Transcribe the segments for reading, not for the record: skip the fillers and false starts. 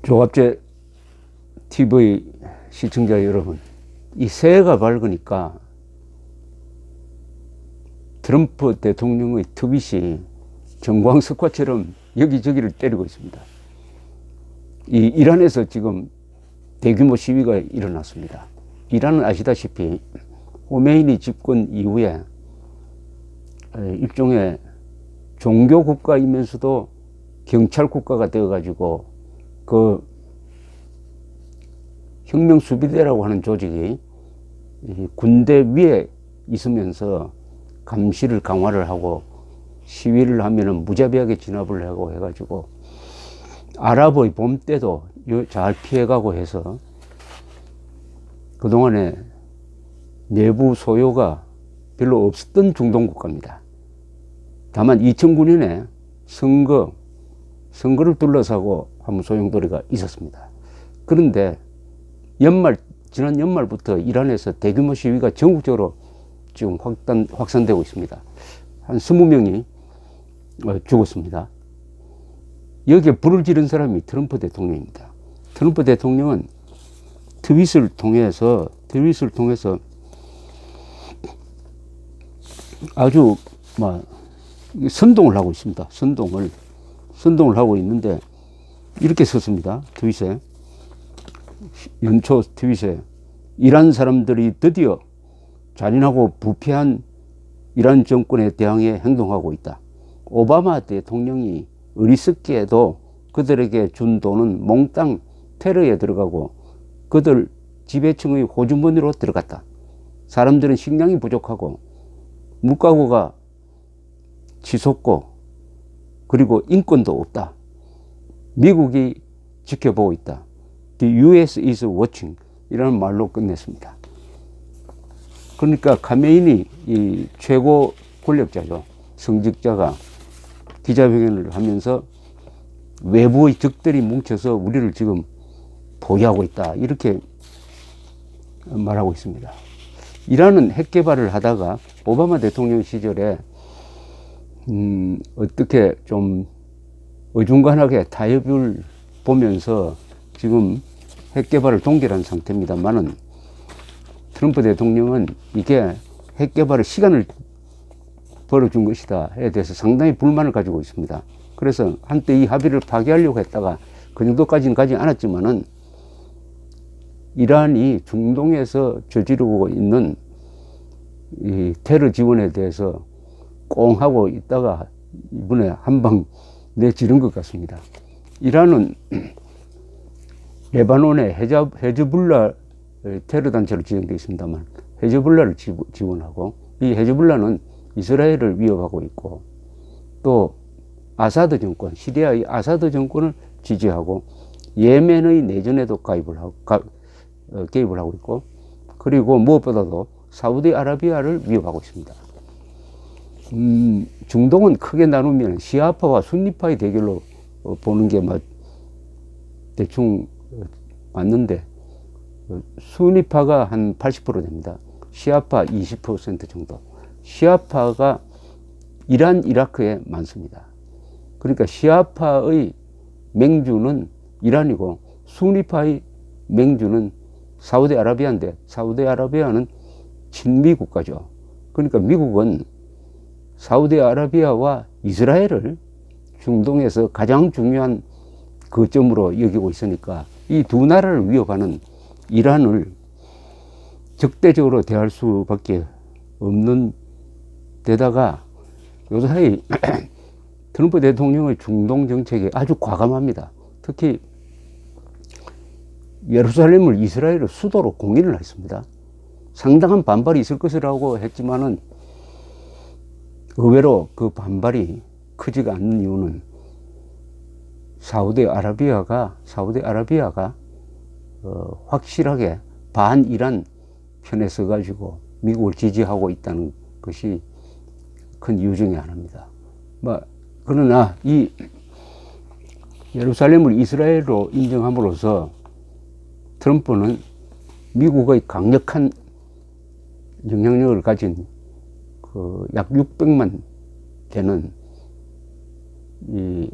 조갑제 TV 시청자 여러분, 이 새해가 밝으니까 트럼프 대통령의 트윗이 정광석화처럼 여기저기를 때리고 있습니다. 이 이란에서 지금 대규모 시위가 일어났습니다. 이란은 아시다시피 호메이니 집권 이후에 일종의 종교 국가이면서도 경찰 국가가 되어가지고 그 혁명 수비대라고 하는 조직이 군대 위에 있으면서 감시를 강화를 하고 시위를 하면은 무자비하게 진압을 하고 해가지고 아랍의 봄 때도 잘 피해가고 해서 그동안에 내부 소요가 별로 없었던 중동 국가입니다. 다만 2009년에 선거를 둘러싸고 한번 소용돌이가 있었습니다. 그런데 지난 연말부터 이란에서 대규모 시위가 전국적으로 지금 확산되고 있습니다. 한 20명이 죽었습니다. 여기에 불을 지른 사람이 트럼프 대통령입니다. 트럼프 대통령은 트윗을 통해서 아주 선동을 하고 있습니다. 선동을 하고 있는데 이렇게 썼습니다. 트윗에, 연초 트윗에, 이란 사람들이 드디어 잔인하고 부패한 이란 정권에 대항해 행동하고 있다. 오바마 대통령이 어리석게도 그들에게 준 돈은 몽땅 테러에 들어가고 그들 지배층의 호주머니로 들어갔다. 사람들은 식량이 부족하고 물가고가 치솟고 그리고 인권도 없다. 미국이 지켜보고 있다. The US is watching 이라는 말로 끝냈습니다. 그러니까 카메이니 이 최고 권력자죠. 성직자가 기자회견을 하면서 외부의 적들이 뭉쳐서 우리를 지금 포위하고 있다. 이렇게 말하고 있습니다. 이란은 핵 개발을 하다가 오바마 대통령 시절에 어떻게 좀 어중간하게 타협을 보면서 지금 핵 개발을 동결한 상태입니다만은 트럼프 대통령은 이게 핵 개발의 시간을 벌어준 것이다에 대해서 상당히 불만을 가지고 있습니다. 그래서 한때 이 합의를 파기하려고 했다가 그 정도까지는 가지 않았지만은 이란이 중동에서 저지르고 있는 이 테러 지원에 대해서 꽁 하고 있다가 이번에 한 방 내지른 것 같습니다. 이란은 레바논에 헤즈볼라 테러 단체로 지정되어 있습니다만 헤즈볼라를 지원하고 이 헤즈볼라는 이스라엘을 위협하고 있고 또 아사드 정권, 시리아의 아사드 정권을 지지하고 예멘의 내전에도 개입을 하고 있고 그리고 무엇보다도 사우디아라비아를 위협하고 있습니다. 중동은 크게 나누면 시아파와 순니파의 대결로 보는 게 대충 맞는데 순니파가 한 80% 됩니다. 시아파 20% 정도. 시아파가 이란, 이라크에 많습니다. 그러니까 시아파의 맹주는 이란이고 순니파의 맹주는 사우디아라비아인데 사우디아라비아는 친미 국가죠. 그러니까 미국은 사우디아라비아와 이스라엘을 중동에서 가장 중요한 거점으로 여기고 있으니까 이 두 나라를 위협하는 이란을 적대적으로 대할 수밖에 없는 데다가 요사이 트럼프 대통령의 중동 정책이 아주 과감합니다. 특히 예루살렘을 이스라엘의 수도로 공인을 했습니다. 상당한 반발이 있을 것이라고 했지만은 의외로 그 반발이 크지가 않는 이유는 사우디아라비아가 확실하게 반이란 편에 서가지고 미국을 지지하고 있다는 것이 큰 이유 중에 하나입니다. 그러나 이 예루살렘을 이스라엘로 인정함으로써 트럼프는 미국의 강력한 영향력을 가진 약 600만 되는 이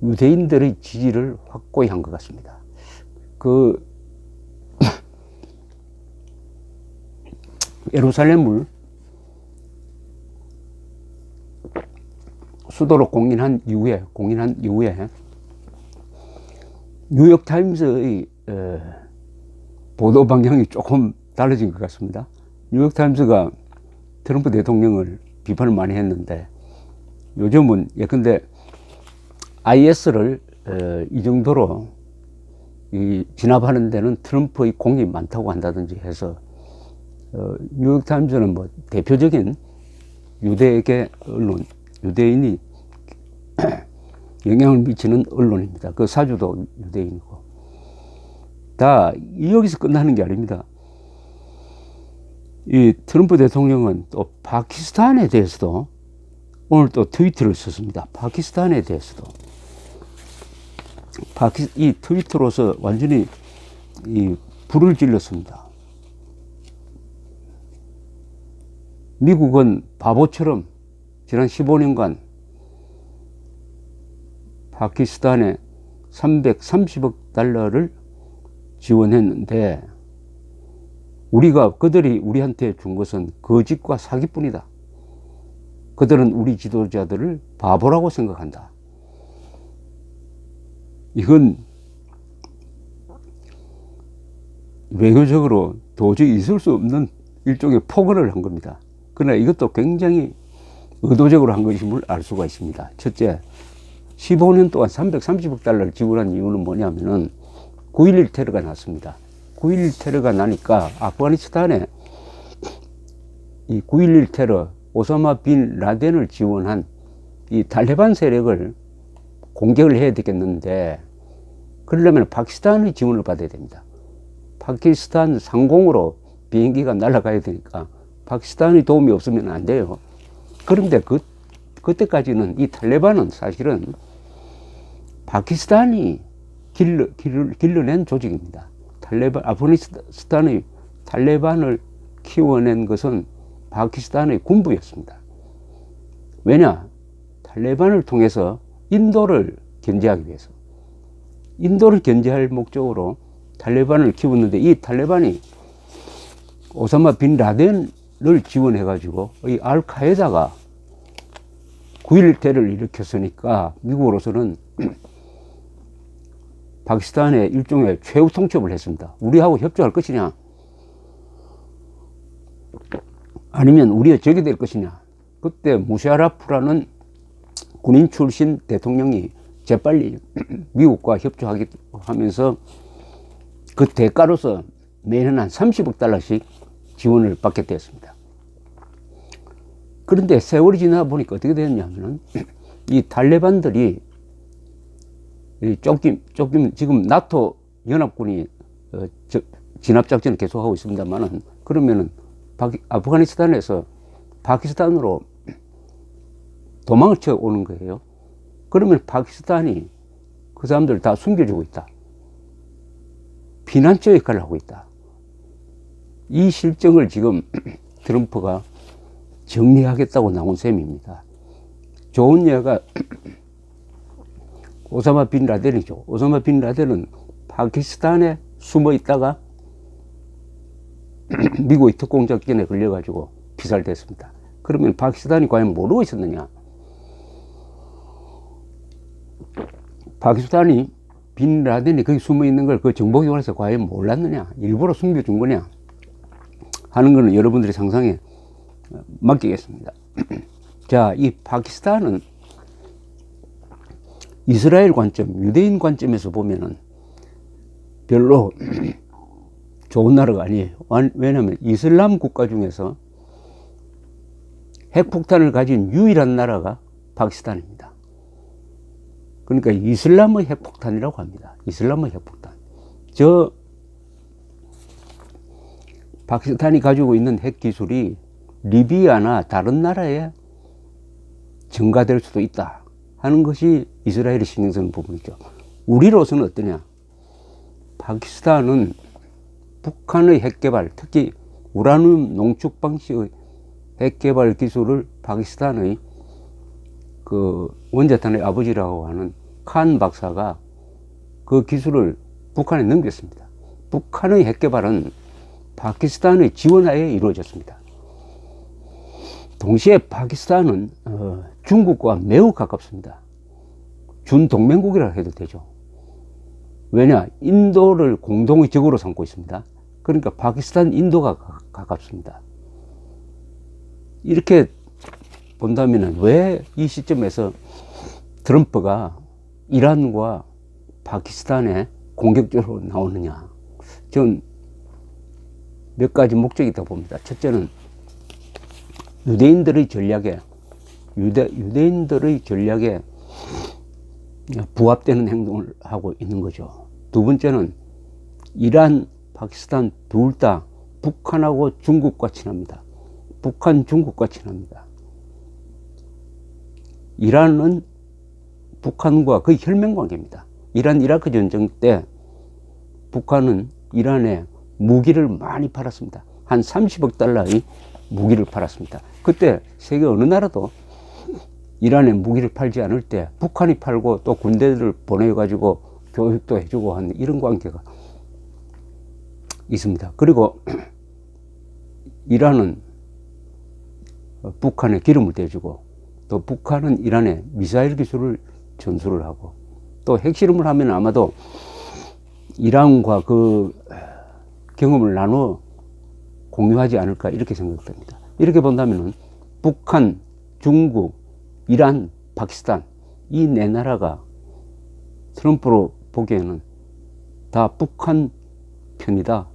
유대인들의 지지를 확고히 한 것 같습니다. 그 예루살렘을 수도로 공인한 이후에 뉴욕타임스의 보도 방향이 조금 달라진 것 같습니다. 뉴욕타임스가 트럼프 대통령을 비판을 많이 했는데 요즘은 예컨대 IS를 이 정도로 진압하는 데는 트럼프의 공이 많다고 한다든지 해서 뉴욕타임스는 뭐 대표적인 유대계 언론, 유대인이 영향을 미치는 언론입니다. 그 사주도 유대인이고. 다 여기서 끝나는 게 아닙니다. 이 트럼프 대통령은 또 파키스탄에 대해서도 오늘 또 트위터를 썼습니다. 파키스탄에 대해서도. 이 트위터로서 완전히 불을 질렀습니다. 미국은 바보처럼 지난 15년간 파키스탄에 330억 달러를 지원했는데 그들이 우리한테 준 것은 거짓과 사기뿐이다. 그들은 우리 지도자들을 바보라고 생각한다. 이건 외교적으로 도저히 있을 수 없는 일종의 폭언을 한 겁니다. 그러나 이것도 굉장히 의도적으로 한 것임을 알 수가 있습니다. 첫째, 15년 동안 330억 달러를 지원한 이유는 뭐냐면은 9.11 테러가 났습니다. 9.11 테러가 나니까 아프가니스탄에 이 9.11 테러, 오사마 빈 라덴을 지원한 이 탈레반 세력을 공격을 해야 되겠는데, 그러려면 파키스탄의 지원을 받아야 됩니다. 파키스탄 상공으로 비행기가 날아가야 되니까 파키스탄의 도움이 없으면 안 돼요. 그런데 그때까지는 이 탈레반은 사실은 파키스탄이 길러낸 조직입니다. 아프가니스탄의 탈레반을 키워낸 것은 파키스탄의 군부였습니다. 왜냐? 탈레반을 통해서 인도를 견제하기 위해서. 인도를 견제할 목적으로 탈레반을 키웠는데, 이 탈레반이 오사마 빈 라덴을 지원해가지고 이 알카에다가 9.11 테러를 일으켰으니까 미국으로서는 파키스탄에 일종의 최후 통첩을 했습니다. 우리하고 협조할 것이냐, 아니면 우리의 적이 될 것이냐. 그때 무샤라프라는 군인 출신 대통령이 재빨리 미국과 협조하면서 그 대가로서 매년 한 30억 달러씩 지원을 받게 되었습니다. 그런데 세월이 지나 보니까 어떻게 됐냐면은 이 탈레반들이 쫓김 지금 나토 연합군이 진압작전을 계속하고 있습니다만은, 그러면은 아프가니스탄에서 파키스탄으로 도망을 쳐 오는 거예요. 그러면 파키스탄이 그 사람들을 다 숨겨주고 있다. 피난처 역할을 하고 있다. 이 실정을 지금 트럼프가 정리하겠다고 나온 셈입니다. 좋은 예가 오사마 빈 라덴이죠. 오사마 빈 라덴은 파키스탄에 숨어 있다가 미국의 특공작전에 걸려가지고 피살됐습니다. 그러면 파키스탄이 과연 모르고 있었느냐? 파키스탄이 빈 라덴이 거기 숨어 있는 걸 그 정보기관에서 과연 몰랐느냐? 일부러 숨겨준 거냐? 하는 거는 여러분들의 상상에 맡기겠습니다. 자, 이 파키스탄은 이스라엘 관점, 유대인 관점에서 보면은 별로 좋은 나라가 아니에요. 왜냐하면 이슬람 국가 중에서 핵폭탄을 가진 유일한 나라가 파키스탄입니다. 그러니까 이슬람의 핵폭탄이라고 합니다. 이슬람의 핵폭탄. 파키스탄이 가지고 있는 핵 기술이 리비아나 다른 나라에 증가될 수도 있다 하는 것이 이스라엘이 신경 쓰는 부분이죠. 우리로서는 어떠냐? 파키스탄은 북한의 핵 개발, 특히 우라늄 농축 방식의 핵 개발 기술을 파키스탄의 그 원자탄의 아버지라고 하는 칸 박사가 그 기술을 북한에 넘겼습니다. 북한의 핵 개발은 파키스탄의 지원하에 이루어졌습니다. 동시에 파키스탄은 중국과 매우 가깝습니다. 준동맹국이라 해도 되죠. 왜냐? 인도를 공동의 적으로 삼고 있습니다. 그러니까 파키스탄, 인도가 가깝습니다. 이렇게 본다면 왜 이 시점에서 트럼프가 이란과 파키스탄에 공격적으로 나오느냐? 전 몇 가지 목적이 있다고 봅니다. 첫째는 유대인들의 전략에 부합되는 행동을 하고 있는 거죠. 두 번째는 이란, 파키스탄 둘 다 북한하고 중국과 친합니다. 북한, 중국과 친합니다. 이란은 북한과 거의 혈맹관계입니다. 이란 이라크 전쟁 때 북한은 이란에 무기를 많이 팔았습니다. 한 30억 달러의 무기를 팔았습니다. 그때 세계 어느 나라도 이란에 무기를 팔지 않을 때 북한이 팔고 또 군대들을 보내가지고 교육도 해주고 하는 이런 관계가 있습니다. 그리고 이란은 북한에 기름을 대주고 또 북한은 이란에 미사일 기술을 전수를 하고 또 핵실험을 하면 아마도 이란과 그 경험을 나눠 공유하지 않을까 이렇게 생각됩니다. 이렇게 본다면 북한, 중국, 이란, 파키스탄 이 네 나라가 트럼프로 보기에는 다 북한 편이다.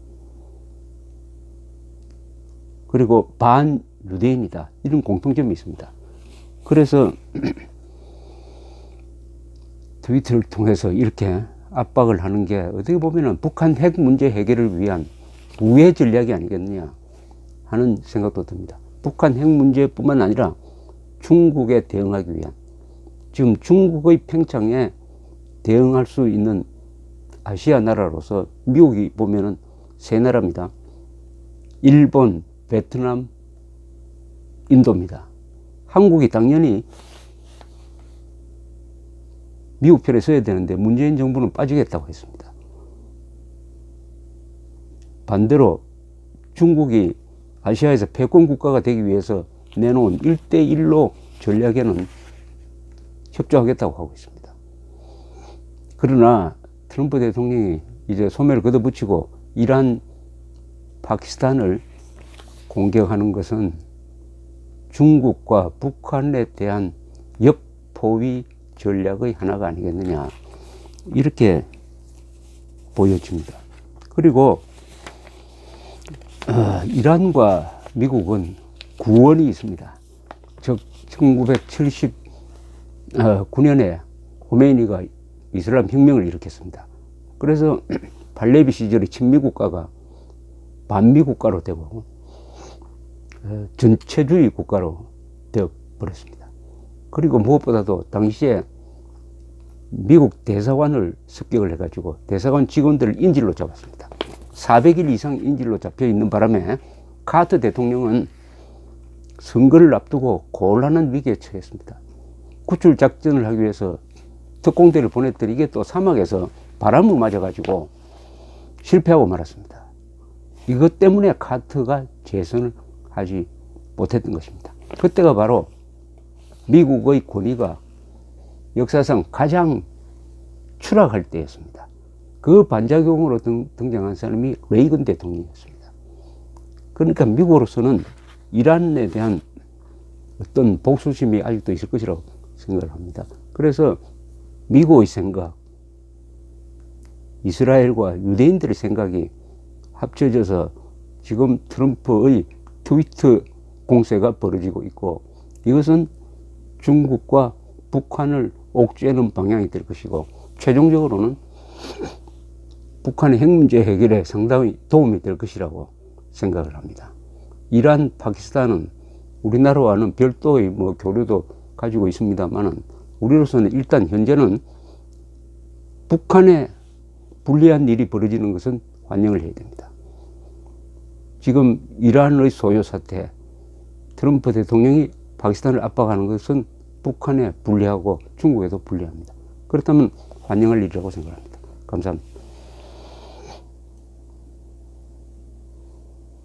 그리고 반유대인이다. 이런 공통점이 있습니다. 그래서 트위터를 통해서 이렇게 압박을 하는 게 어떻게 보면 북한 핵 문제 해결을 위한 우회 전략이 아니겠느냐 하는 생각도 듭니다. 북한 핵 문제뿐만 아니라 중국에 대응하기 위한, 지금 중국의 팽창에 대응할 수 있는 아시아 나라로서 미국이 보면은 세 나라입니다. 일본, 베트남, 인도입니다. 한국이 당연히 미국 편에 서야 되는데 문재인 정부는 빠지겠다고 했습니다. 반대로 중국이 아시아에서 패권 국가가 되기 위해서 내놓은 1대1로 전략에는 협조하겠다고 하고 있습니다. 그러나 트럼프 대통령이 이제 소매를 걷어붙이고 이란, 파키스탄을 공격하는 것은 중국과 북한에 대한 역포위 전략의 하나가 아니겠느냐 이렇게 보여집니다. 그리고 이란과 미국은 구원이 있습니다. 즉 1979년에 호메이니가 이슬람 혁명을 일으켰습니다. 그래서 팔레비 시절의 친미 국가가 반미 국가로 되고 전체주의 국가로 되어 버렸습니다. 그리고 무엇보다도 당시에 미국 대사관을 습격을 해가지고 대사관 직원들을 인질로 잡았습니다. 400일 이상 인질로 잡혀 있는 바람에 카터 대통령은 선거를 앞두고 곤란한 위기에 처했습니다. 구출 작전을 하기 위해서 특공대를 보냈더니 이게 또 사막에서 바람을 맞아가지고 실패하고 말았습니다. 이것 때문에 카터가 재선을 하지 못했던 것입니다. 그때가 바로 미국의 권위가 역사상 가장 추락할 때였습니다. 그 반작용으로 등장한 사람이 레이건 대통령이었습니다. 그러니까 미국으로서는 이란에 대한 어떤 복수심이 아직도 있을 것이라고 생각을 합니다. 그래서 미국의 생각, 이스라엘과 유대인들의 생각이 합쳐져서 지금 트럼프의 트위터 공세가 벌어지고 있고, 이것은 중국과 북한을 옥죄는 방향이 될 것이고, 최종적으로는 북한의 핵 문제 해결에 상당히 도움이 될 것이라고 생각을 합니다. 이란, 파키스탄은 우리나라와는 별도의 교류도 가지고 있습니다만은, 우리로서는 일단 현재는 북한에 불리한 일이 벌어지는 것은 환영을 해야 됩니다. 지금 이란의 소요 사태, 트럼프 대통령이 파키스탄을 압박하는 것은 북한에 불리하고 중국에도 불리합니다. 그렇다면 환영할 일이라고 생각합니다. 감사합니다.